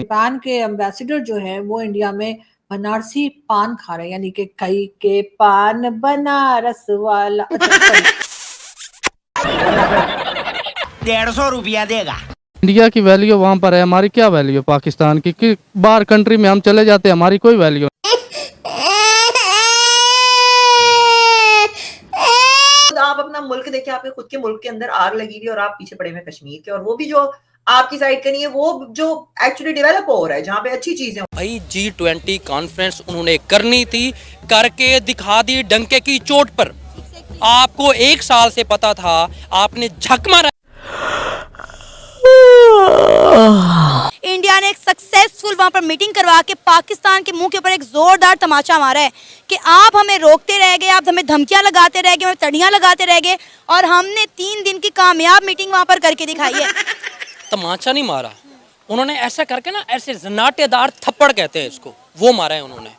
Japan के ambassador जो है वो इंडिया में बनारसी पान खा रहे हैं, यानी कि कई के पान बनारस वाला। अच्छा सॉरी, 150 रुपया देगा। इंडिया की वैल्यू वहाँ पर है, हमारी क्या वैल्यू है पाकिस्तान की? कि बाहर कंट्री में हम चले जाते हैं, हमारी कोई वैल्यू आप अपना मुल्क देखिए, आपके खुद के मुल्क के अंदर आग लगी हुई और आप पीछे पड़े हुए कश्मीर के, और वो भी जो आपकी साइड का नहीं है, वो जो एक्चुअली डेवलप हो रहा है जहाँ पे अच्छी चीजें। भाई G20 कॉन्फ्रेंस उन्होंने करनी थी, करके दिखा दी डंके की चोट पर। आपको 1 साल से पता था, आपने झक मारा। इंडिया ने एक सक्सेसफुल वहां पर मीटिंग करवा के पाकिस्तान के मुंह के ऊपर एक जोरदार तमाचा मारा है कि आप हमें रोकते रह गए, आप हमें धमकियां लगाते रह गए, हमें तड़ियां लगाते रह गए, और हमने 3 दिन की कामयाब मीटिंग वहां पर करके दिखाई है। तमाचा नहीं मारा उन्होंने, ऐसा करके ना, ऐसे जनाटेदार थप्पड़ कहते हैं इसको, वो मारा है उन्होंने।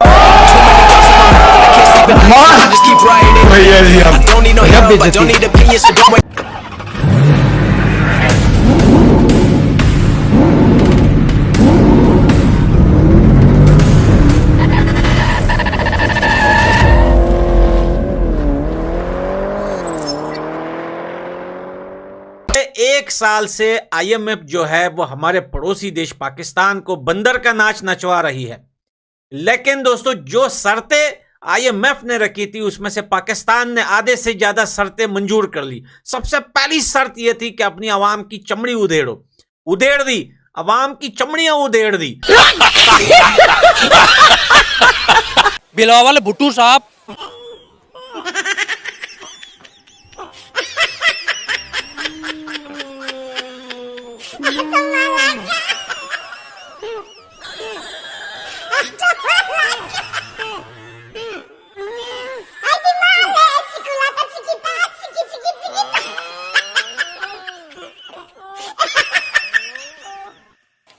एक साल से आईएमएफ जो है वो हमारे पड़ोसी देश पाकिस्तान को बंदर का नाच नचवा रही है, लेकिन दोस्तों जो शर्तें आईएमएफ ने रखी थी उसमें से पाकिस्तान ने आधे से ज्यादा शर्तें मंजूर कर ली। सबसे पहली शर्त यह थी कि अपनी आवाम की चमड़ी उधेड़ो, उधेड़ दी, आवाम की चमड़ियां उधेड़ दी। बिलावल भुट्टो साहब,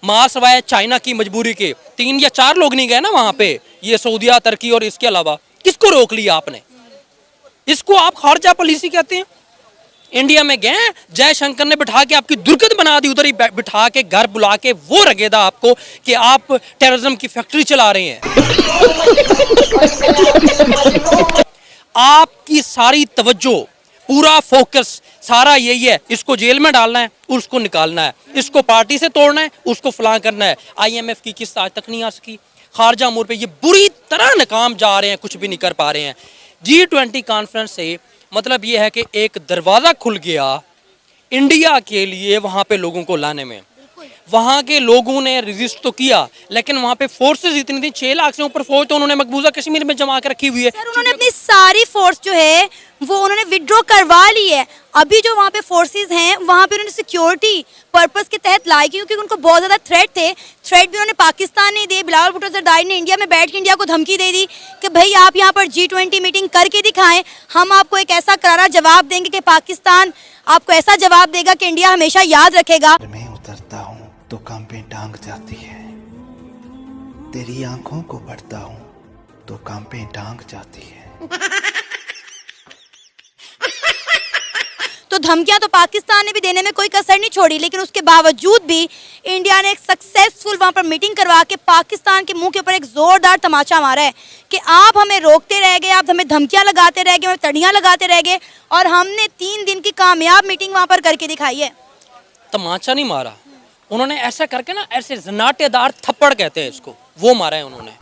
मां सवाए चाइना की मजबूरी के 3 या 4 लोग नहीं गए ना वहां पे, ये सऊदिया, तुर्की और इसके अलावा। किसको रोक लिया आपने? इसको आप खारजा पॉलिसी कहते हैं। इंडिया में गए, जयशंकर ने बिठा के आपकी दुर्गत बना दी, उधर ही बिठा के घर बुला के वो रगेदा आपको कि आप टेररिज्म की फैक्ट्री चला रहे हैं। आपकी सारी तवज्जो, पूरा फोकस सारा यही है, इसको जेल में डालना है, उसको निकालना है, इसको पार्टी से तोड़ना है, उसको फलां करना है। आईएमएफ की किस्त आज तक नहीं आ सकी। खारजा अमूर पे ये बुरी तरह नाकाम जा रहे हैं, कुछ भी नहीं कर पा रहे हैं। G20 कॉन्फ्रेंस से मतलब ये है कि एक दरवाजा खुल गया इंडिया के लिए वहां पे लोगों को लाने में। वहां के लोगों ने रेजिस्ट तो किया, लेकिन वहां पे फोर्सेस इतनी थी, 6 लाख से ऊपर फौज तो उन्होंने मकबूजा कश्मीर में जमा के रखी हुई है। सर, उन्होंने अपनी सारी फोर्स जो है वो उन्होंने विड्रॉ करवा ली है। अभी जो वहाँ पे फोर्सेस हैं वहाँ पे उन्होंने सिक्योरिटी पर्पस के तहत लाई, क्योंकि उनको बहुत ज़्यादा थ्रेट थे। थ्रेट भी उन्होंने पाकिस्तान ने दिए। बिलावल भुट्टो जरदारी ने इंडिया में बैठ के इंडिया को धमकी दे दी कि भाई आप यहाँ पर G20 मीटिंग करके दिखाएं, हम आपको एक ऐसा करारा जवाब देंगे कि पाकिस्तान आपको ऐसा जवाब देगा कि इंडिया हमेशा याद रखेगा। मैं उतरता हूँ तो कांपे टांग जाती है, तेरी आंखों को पढ़ता हूँ तो कांपे टांग जाती है। तो धमकियां तो पाकिस्तान ने भी देने में कोई कसर नहीं छोड़ी, लेकिन उसके बावजूद भी इंडिया ने एक सक्सेसफुल वहां पर मीटिंग करवा के पाकिस्तान के मुंह के ऊपर एक जोरदार तमाचा मारा है कि आप हमें रोकते रह गए, आप हमें धमकियां लगाते रह गए, हमें तड़ियां लगाते रह गए, और हमने 3 दिन की कामयाब मीटिंग वहां पर करके दिखाई है। तमाचा नहीं मारा उन्होंने, ऐसा करके ना, ऐसे जनाटेदार थप्पड़ कहते हैं इसको, वो मारा है उन्होंने।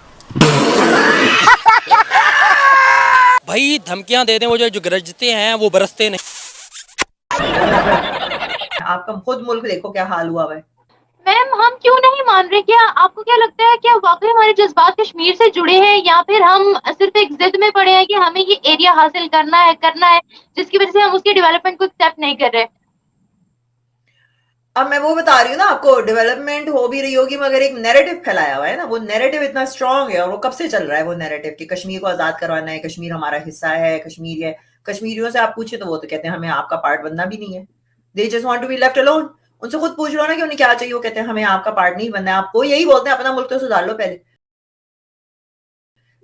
भाई धमकियां दे दें, वो जो गरजते हैं वो बरसते नहीं। आपका खुद मुल्क देखो क्या हाल हुआ है। मैम हम क्यों नहीं मान रहे? क्या आपको क्या लगता है, क्या वाकई हमारे जज्बात कश्मीर से जुड़े हैं, या फिर हम सिर्फ एक जिद में पड़े हैं कि हमें ये एरिया हासिल करना है जिसकी वजह से हम उसके डेवलपमेंट को एक्सेप्ट नहीं कर रहे? अब मैं वो बता रही हूँ ना आपको, डेवलपमेंट हो भी रही होगी मगर एक नैरेटिव फैलाया हुआ है ना, वो नैरेटिव इतना स्ट्रांग है और वो कब से चल रहा है वो नैरेटिव कि कश्मीर को आजाद करवाना है, कश्मीर हमारा हिस्सा है, कश्मीर है। कश्मीरियों से आप पूछे तो वो तो कहते हैं हमें आपका पार्ट बनना भी नहीं है, they just want to be left alone. उनसे खुद पूछ लो ना कि उन्हें क्या चाहिए, वो कहते हैं हमें आपका पार्ट नहीं बनना है। आपको यही बोलते हैं अपना मुल्क तो सुधार लो पहले।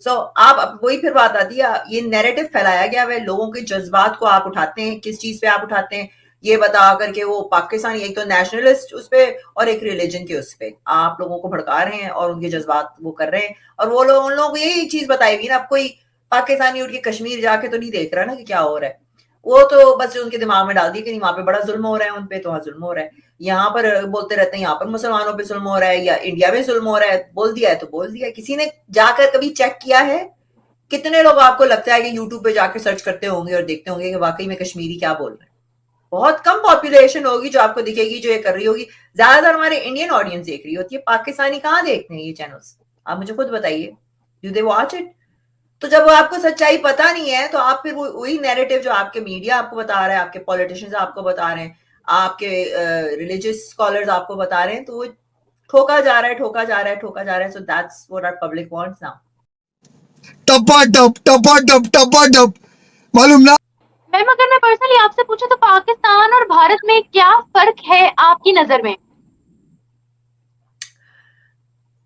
सो आप वही फिर बात आती है, ये नैरेटिव फैलाया गया है, लोगों के जज्बात को आप उठाते हैं। किस चीज पे आप उठाते हैं? ये बता करके वो पाकिस्तानी एक तो नेशनलिस्ट उस पे और एक रिलीजन के उस पे आप लोगों को भड़का रहे हैं और उनके जज्बात वो कर रहे हैं। और वो लोग उन लोगों को यही चीज बताई हुई ना, अब कोई पाकिस्तानी उठ के कश्मीर जाके तो नहीं देख रहा ना कि क्या हो रहा है, वो तो बस उनके दिमाग में डाल दिया कि नहीं वहां पे बड़ा जुल्म हो रहा है उन पे, तो वहां जुल्म हो रहा है। यहाँ पर बोलते रहते हैं यहाँ पर मुसलमानों पे जुल्म हो रहा है या इंडिया में जुल्म हो रहा है, बोल दिया है तो बोल दिया है। किसी ने जाकर कभी चेक किया है? कितने लोग आपको लगता है कि यूट्यूब पे जाकर सर्च करते होंगे और देखते होंगे कि वाकई में कश्मीरी क्या बोल रहे हैं? बहुत कम पॉपुलेशन होगी जो आपको दिखेगी जो ये कर रही होगी। ज्यादातर हमारे इंडियन ऑडियंस देख रही होती है, पाकिस्तानी कहाँ देखते हैं ये चैनल्स? आप मुझे खुद बताइए, डू दे वॉच इट? तो जब आपको सच्चाई पता नहीं है तो आप फिर वही नैरेटिव जो आपके मीडिया आपको बता रहा है, आपके पॉलिटिशियंस आपको बता रहे हैं, आपके रिलीजियस स्कॉलर्स आपको बता रहे हैं, तो वो ठोका जा रहा है, ठोका जा रहा है, ठोका जा रहा है। So that's what our public wants now. टपा टप मालूम ना। मैम अगर मैं पर्सनली आपसे पूछूं तो पाकिस्तान और भारत में क्या फर्क है आपकी नजर में?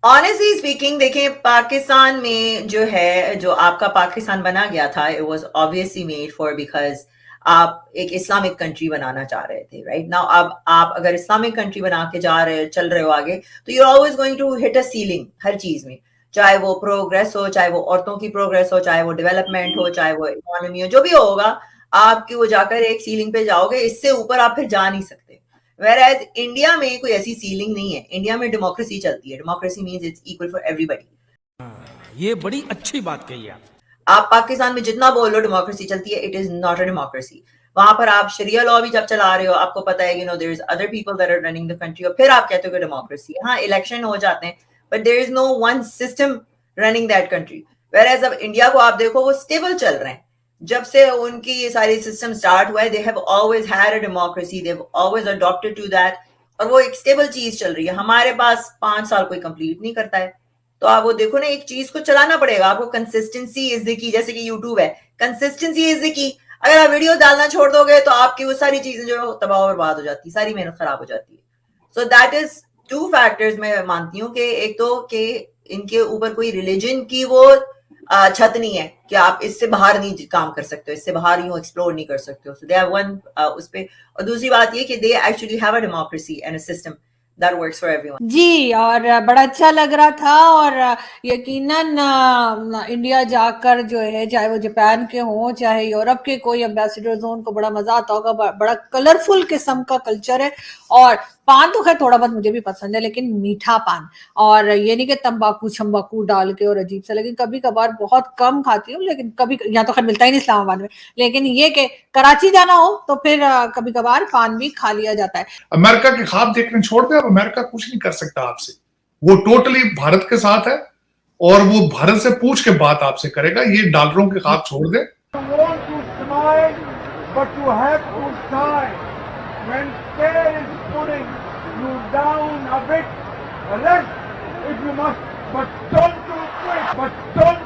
ऑनेस्टली स्पीकिंग देखें, पाकिस्तान में जो है, जो आपका पाकिस्तान बना गया था, it was obviously made for because आप एक इस्लामिक कंट्री बनाना चाह रहे थे, राइट? नाउ अब आप अगर इस्लामिक कंट्री बना के चल रहे हो आगे, तो you are always going to hit a ceiling हर चीज में, चाहे वो प्रोग्रेस हो, चाहे वो औरतों की प्रोग्रेस हो, चाहे वो डेवलपमेंट हो, चाहे वो इकोनॉमी हो, जो भी होगा आपकी वो जाकर एक सीलिंग पे जाओगे, इससे ऊपर आप फिर जा नहीं सकते। Whereas इंडिया में कोई ऐसी सीलिंग नहीं है, इंडिया में डेमोक्रेसी चलती है। Democracy means it's equal for everybody. ये बड़ी अच्छी बात कही आप पाकिस्तान में जितना बोल लो डेमोक्रेसी चलती है, it is not a democracy. वहां पर आप शरिया लॉ भी जब चला रहे हो, आपको पता है there is other people that are running the country, और फिर आप कहते हो कि डेमोक्रेसी। हाँ, इलेक्शन हो जाते हैं, but there is no one system running that country. Whereas अब इंडिया को आप देखो, वो स्टेबल चल रहे हैं। जब से उनकी ये सारी सिस्टम स्टार्ट हुआ है, they have always had a democracy, they have always adopted to that, और वो एक स्टेबल चीज चल रही है। हमारे पास 5 साल कोई कंप्लीट नहीं करता है, तो आप वो देखो ना, एक चीज को चलाना पड़ेगा आपको। कंसिस्टेंसी इज द की, जैसे कि यूट्यूब है, कंसिस्टेंसी इज द की। अगर आप वीडियो डालना छोड़ दोगे तो आपकी वो सारी चीजें जो तबाह और बर्बाद हो जाती है, सारी मेहनत खराब हो जाती है। सो दैट इज 2 फैक्टर्स मैं मानती हूँ कि एक तो कि इनके ऊपर कोई रिलीजन की वो छत नहीं है कि आप इससे बाहर नहीं काम कर सकते हो, इससे बाहर यूं एक्सप्लोर नहीं कर सकते हो। सो दे हैव वन उस पे, और दूसरी बात ये कि they actually have a democracy and a system that works for everyone। जी, और बड़ा अच्छा लग रहा था, और यकीनन इंडिया जाकर जो है, चाहे वो जापान के हों चाहे यूरोप के कोई एम्बेसडर्स हों, उनको बड़ा मजा आता होगा। बड़ा कलरफुल किस्म का कल्चर है, और पान तो खैर थोड़ा बहुत मुझे भी पसंद है, लेकिन मीठा पान, और ये नहीं कि तंबाकू छम्बाकू डाल के और अजीब सा, लेकिन कभी कभार बहुत कम खाती हूँ, लेकिन कभी यहाँ तो खैर मिलता ही नहीं इस्लामाबाद में, लेकिन ये कि कराची जाना हो तो फिर कभी कभार पान भी खा लिया जाता है। अमेरिका के ख्वाब देखने छोड़ दे, अब अमेरिका कुछ नहीं कर सकता आपसे, वो टोटली भारत के साथ है, और वो भारत से पूछ के बात आपसे करेगा। ये डॉलरों के ख्वाब छोड़ दे। When fear is putting you down a bit, rest if you must, but don't do quick, but don't